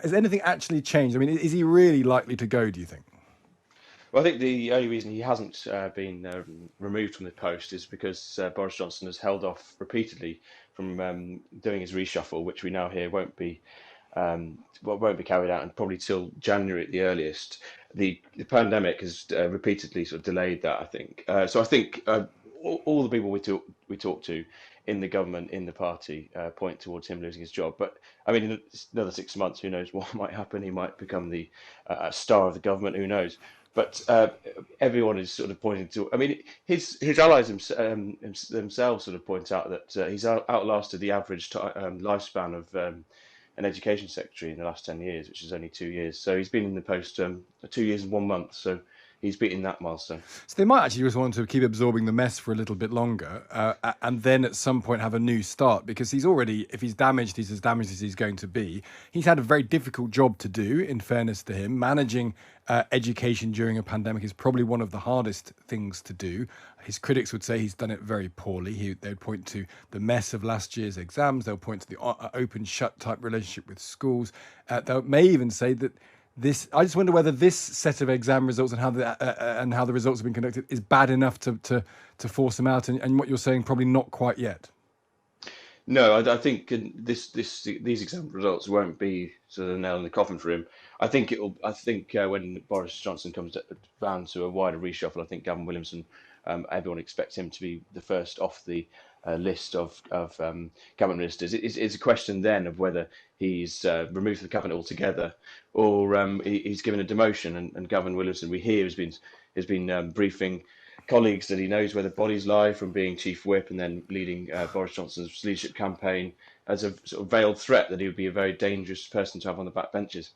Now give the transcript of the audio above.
Has anything actually changed? I mean, is he really likely to go, do you think? Well, I think the only reason he hasn't been removed from the post is because Boris Johnson has held off repeatedly from doing his reshuffle, which we now hear won't be carried out, and probably till January at the earliest. The pandemic has repeatedly sort of delayed that, I think. So I think all the people we talk to in the government, in the party, point towards him losing his job. But I mean, in another 6 months, who knows what might happen? He might become the star of the government. Who knows? But everyone is sort of pointing to. I mean, his allies themselves sort of point out that he's outlasted the average lifespan of an education secretary in the last 10 years, which is only 2 years. So he's been in the post 2 years and 1 month. So he's beaten that milestone. So they might actually just want to keep absorbing the mess for a little bit longer, and then at some point have a new start, because he's already, if he's damaged, he's as damaged as he's going to be. He's had a very difficult job to do, in fairness to him. Managing education during a pandemic is probably one of the hardest things to do. His critics would say he's done it very poorly. They'd point to the mess of last year's exams. They'll point to the open shut type relationship with schools. They may even say that I just wonder whether this set of exam results and how the results have been conducted is bad enough to force him out. And what you're saying, probably not quite yet. No, I think these exam results won't be sort of a nail in the coffin for him. I think it'll. I think when Boris Johnson comes down to a wider reshuffle, I think Gavin Williamson, everyone expects him to be the first off the list of cabinet ministers. It's a question then of whether he's removed from the cabinet altogether, or he's given a demotion. And Gavin Williamson, we hear, has been briefing colleagues that he knows where the bodies lie, from being chief whip and then leading Boris Johnson's leadership campaign, as a sort of veiled threat that he would be a very dangerous person to have on the backbenches.